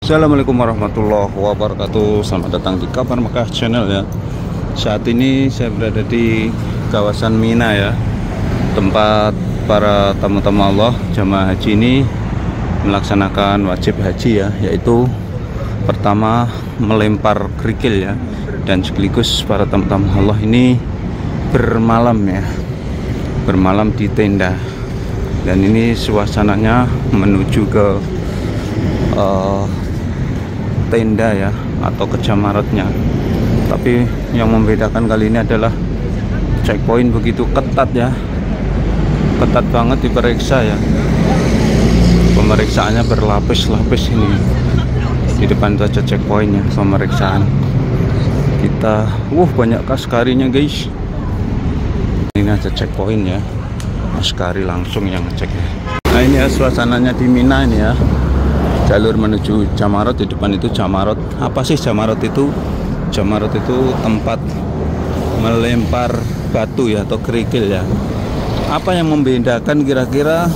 Assalamualaikum warahmatullahi wabarakatuh. Selamat datang di Kabar Mekah Channel ya. Saat ini saya berada di kawasan Mina ya, tempat para tamu-tamu Allah jamaah haji ini melaksanakan wajib haji ya, yaitu pertama melempar kerikil ya, dan sekaligus para tamu-tamu Allah ini bermalam ya, bermalam di tenda. Dan ini suasananya menuju ke tenda ya, atau ke jamaratnya. Tapi yang membedakan kali ini adalah checkpoint begitu ketat ya, ketat banget diperiksa ya. Pemeriksaannya berlapis-lapis ini. Di depan saja checkpointnya pemeriksaan. Kita banyak askarinya guys. Ini aja checkpoint ya, askari langsung yang ngecek ya. Nah ini ya suasananya di Mina ini ya. Jalur menuju Jamarat, di depan itu Jamarat. Apa sih Jamarat itu? Jamarat itu tempat melempar batu ya, atau kerikil ya. Apa yang membedakan kira-kira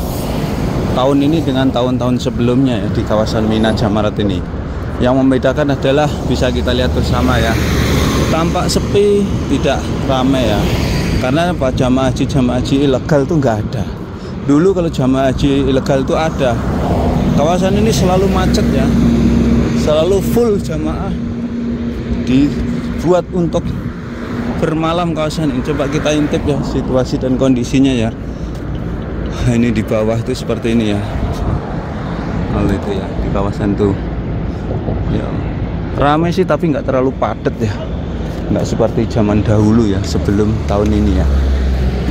tahun ini dengan tahun-tahun sebelumnya ya, di kawasan Mina Jamarat ini? Yang membedakan adalah bisa kita lihat bersama ya, tampak sepi, tidak ramai ya. Karena jamaah haji ilegal itu nggak ada. Dulu kalau jamaah haji ilegal itu ada. Kawasan ini selalu macet ya, selalu full jamaah, dibuat untuk bermalam kawasan ini. Coba kita intip ya situasi dan kondisinya ya. Ini di bawah itu seperti ini ya, kalau itu ya di kawasan tuh ya, ramai sih tapi nggak terlalu padat ya, nggak seperti zaman dahulu ya, sebelum tahun ini ya.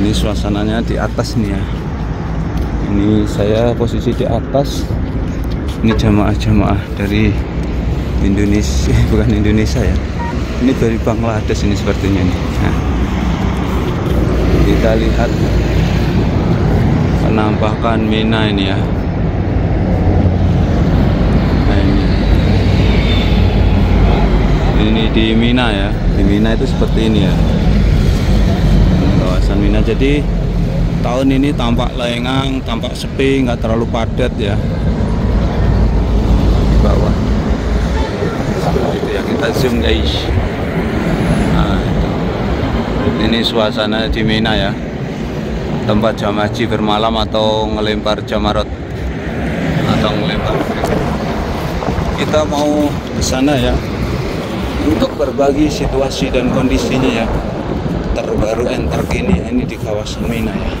Ini suasananya di atas nih ya. Ini saya posisi di atas. Ini jamaah-jamaah dari Indonesia, bukan Indonesia ya. Ini dari Bangladesh ini sepertinya nih. Nah, kita lihat penampakan Mina ini ya. Nah, ini di Mina ya. Di Mina itu seperti ini ya. Kawasan Mina. Jadi tahun ini tampak lengang, tampak sepi, nggak terlalu padat ya. Bawah itu ya, kita zoom guys. Nah, ini suasana di Mina ya, tempat jamaah haji bermalam atau ngelempar jamarat atau ngelempar. Kita mau ke sana ya untuk berbagi situasi dan kondisinya ya, terbaru dan terkini ya, ini di kawasan Mina ya.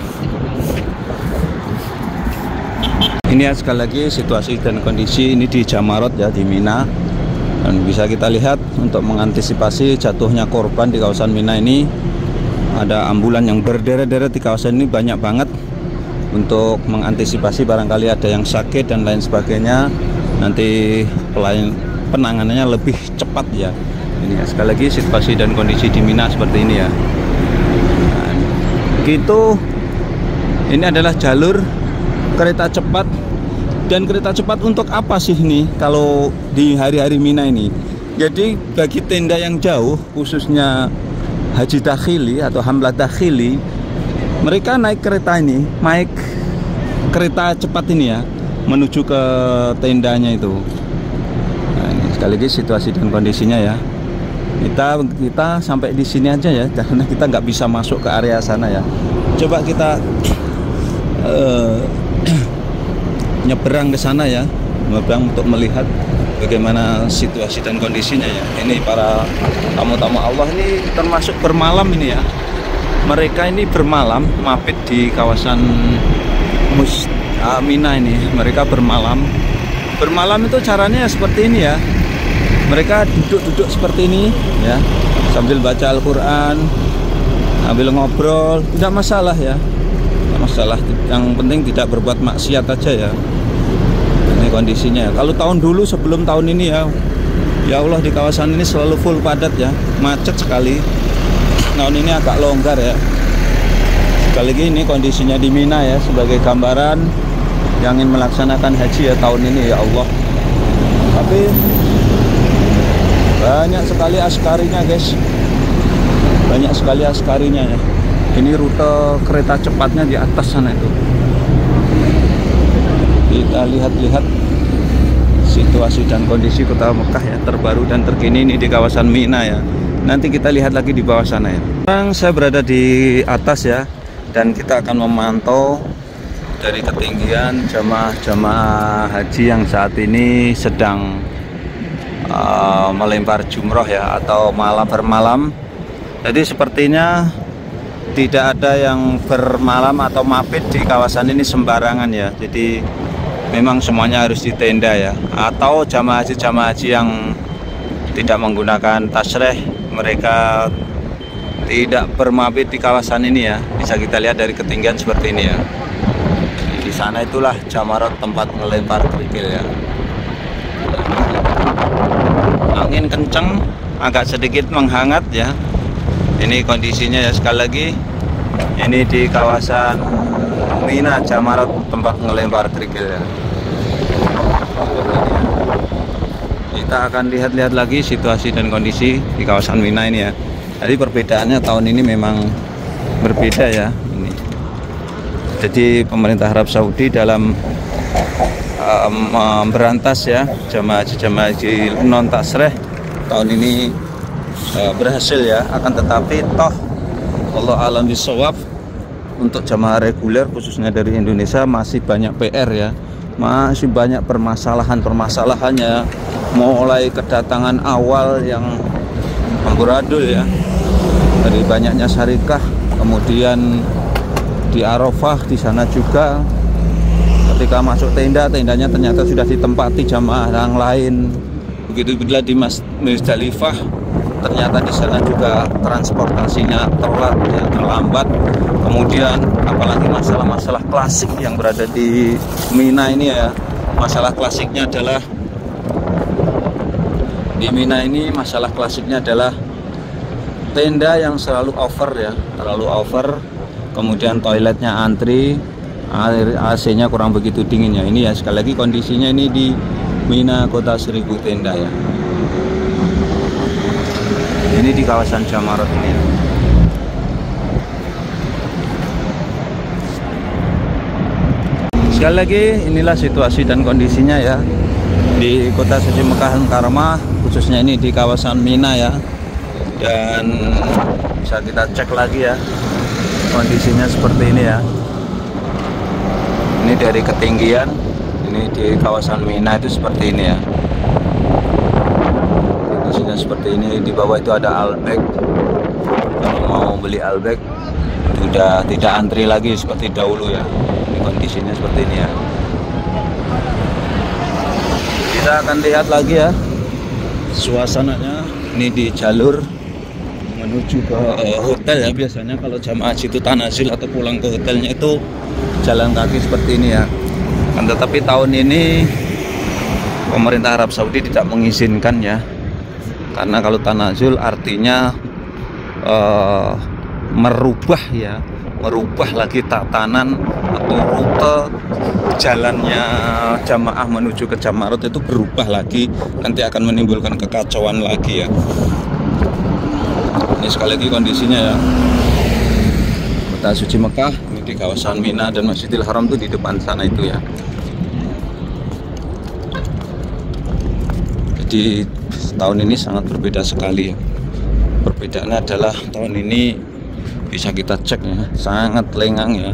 Ini ya, sekali lagi situasi dan kondisi ini di Jamarat ya, di Mina. Dan bisa kita lihat untuk mengantisipasi jatuhnya korban di kawasan Mina ini, ada ambulan yang berderet-deret di kawasan ini banyak banget, untuk mengantisipasi barangkali ada yang sakit dan lain sebagainya. Nanti penanganannya lebih cepat ya. Ini ya, sekali lagi situasi dan kondisi di Mina seperti ini ya. Nah, gitu. Ini adalah jalur kereta cepat. Dan kereta cepat untuk apa sih ini kalau di hari-hari Mina ini? Jadi bagi tenda yang jauh, khususnya haji dakhili atau hamlah dakhili, mereka naik kereta ini, naik kereta cepat ini ya, menuju ke tendanya itu. Nah, ini sekali lagi situasi dan kondisinya ya. Kita sampai di sini aja ya, karena kita nggak bisa masuk ke area sana ya. Coba kita nyeberang ke sana ya, nyeberang untuk melihat bagaimana situasi dan kondisinya ya. Ini para tamu-tamu Allah ini termasuk bermalam ini ya. Mereka ini bermalam mabit di kawasan Mina ini. Mereka bermalam. Bermalam itu caranya seperti ini ya. Mereka duduk-duduk seperti ini ya, sambil baca Al-Quran, sambil ngobrol, tidak masalah ya. Tidak masalah, yang penting tidak berbuat maksiat aja ya. Ini kondisinya. Kalau tahun dulu sebelum tahun ini ya, ya Allah, di kawasan ini selalu full padat ya, macet sekali. Tahun ini agak longgar ya. Sekali lagi ini kondisinya di Mina ya, sebagai gambaran yang ingin melaksanakan haji ya tahun ini ya Allah. Tapi banyak sekali askarinya guys, banyak sekali askarinya ya. Ini rute kereta cepatnya di atas sana itu. Kita lihat-lihat situasi dan kondisi kota Mekah ya, terbaru dan terkini ini di kawasan Mina ya. Nanti kita lihat lagi di bawah sana ya. Sekarang saya berada di atas ya, dan kita akan memantau dari ketinggian jamaah haji yang saat ini sedang melempar jumroh ya, atau bermalam. Jadi sepertinya tidak ada yang bermalam atau mabit di kawasan ini sembarangan ya. Jadi memang semuanya harus di tenda ya, atau jamaah haji yang tidak menggunakan tasyrih, mereka tidak bermabit di kawasan ini ya. Bisa kita lihat dari ketinggian seperti ini ya. Di sana itulah Jamarat, tempat melempar kerikil ya. Angin kencang, agak sedikit menghangat ya. Ini kondisinya ya, sekali lagi ini di kawasan Mina, Jamarat, tempat melempar kerikil ya. Kita akan lihat-lihat lagi situasi dan kondisi di kawasan Mina ini ya. Jadi perbedaannya tahun ini memang berbeda ya. Ini. Jadi pemerintah Arab Saudi dalam memberantas ya jamaah haji non tasreh tahun ini berhasil ya. Akan tetapi toh Allah alam bisawab, untuk jamaah reguler khususnya dari Indonesia masih banyak PR ya. Masih banyak permasalahan-permasalahannya, mulai kedatangan awal yang amburadul ya, dari banyaknya syarikah, kemudian di Arafah di sana juga ketika masuk tendanya ternyata sudah ditempati jamaah yang lain. Begitu bila di Musdalifah, ternyata di sana juga transportasinya terlambat. Kemudian apalagi masalah-masalah klasik yang berada di Mina ini ya. Masalah klasiknya adalah di Mina ini, masalah klasiknya adalah tenda yang selalu over ya, terlalu over. Kemudian toiletnya antri, AC-nya kurang begitu dingin ya. Ini ya, sekali lagi kondisinya ini di Mina, kota 1000 tenda ya. Ini di kawasan Jamarat ini ya. Sekali lagi inilah situasi dan kondisinya ya di kota suci Mekah Al-Mukarramah, khususnya ini di kawasan Mina ya. Dan bisa kita cek lagi ya, kondisinya seperti ini ya. Ini dari ketinggian, ini di kawasan Mina itu seperti ini ya. Kondisinya seperti ini. Di bawah itu ada Albek. Kalau mau beli Albek sudah tidak antri lagi seperti dahulu ya. Ini kondisinya seperti ini ya. Kita akan lihat lagi ya suasananya. Ini di jalur menuju ke hotel ya. Biasanya kalau jamaah haji itu tanazul atau pulang ke hotelnya itu jalan kaki seperti ini ya. Tetapi tahun ini pemerintah Arab Saudi tidak mengizinkan ya, karena kalau tanazul artinya merubah lagi tatanan atau rute jalannya jamaah menuju ke Jamarat itu berubah lagi, nanti akan menimbulkan kekacauan lagi ya. Ini sekali lagi kondisinya ya, kota suci Mekah ini di kawasan Mina, dan Masjidil Haram itu di depan sana itu ya. Jadi tahun ini sangat berbeda sekali ya. Perbedaannya adalah tahun ini bisa kita cek ya, sangat lengang ya,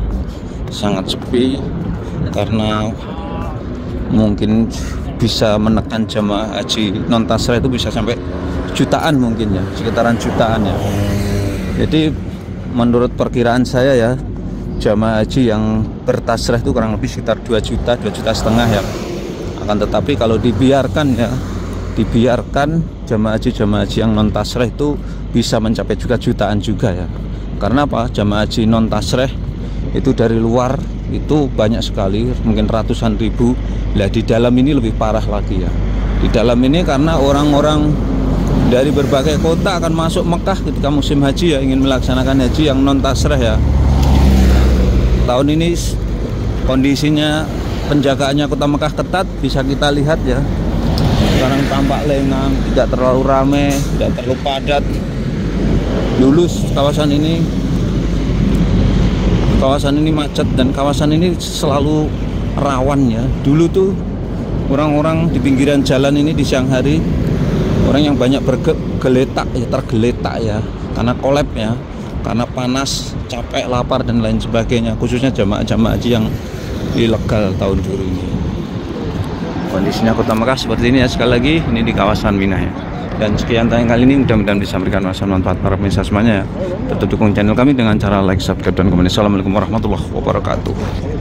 sangat sepi, karena mungkin bisa menekan jamaah haji non tasreh itu bisa sampai jutaan mungkin ya, sekitaran jutaan ya. Jadi menurut perkiraan saya ya, jamaah haji yang bertasreh itu kurang lebih sekitar 2 juta setengah ya. Akan tetapi kalau dibiarkan jamaah haji yang non tasreh itu bisa mencapai juga jutaan juga ya. Karena apa? Jamaah haji non tasreh itu dari luar itu banyak sekali, mungkin ratusan ribu. Lah di dalam ini lebih parah lagi ya. Di dalam ini karena orang-orang dari berbagai kota akan masuk Mekah ketika musim haji ya, ingin melaksanakan haji yang non tasreh ya. Tahun ini kondisinya penjagaannya kota Mekah ketat, bisa kita lihat ya. Sekarang tampak lengang, tidak terlalu ramai, tidak terlalu padat. Dulu kawasan ini macet, dan kawasan ini selalu rawan ya. Dulu tuh orang-orang di pinggiran jalan ini di siang hari, orang yang banyak bergeletak ya, tergeletak ya, karena kolab ya, karena panas, capek, lapar dan lain sebagainya, khususnya jamaah-jamaah haji yang ilegal tahun dulu ini. Kondisinya Kota Mekah seperti ini ya, sekali lagi ini di kawasan Mina ya. Dan sekian tayang kali ini, mudah-mudahan bisa memberikan manfaat para pemirsa semuanya ya. Tetap dukung channel kami dengan cara like, subscribe, dan komen. Assalamualaikum warahmatullahi wabarakatuh.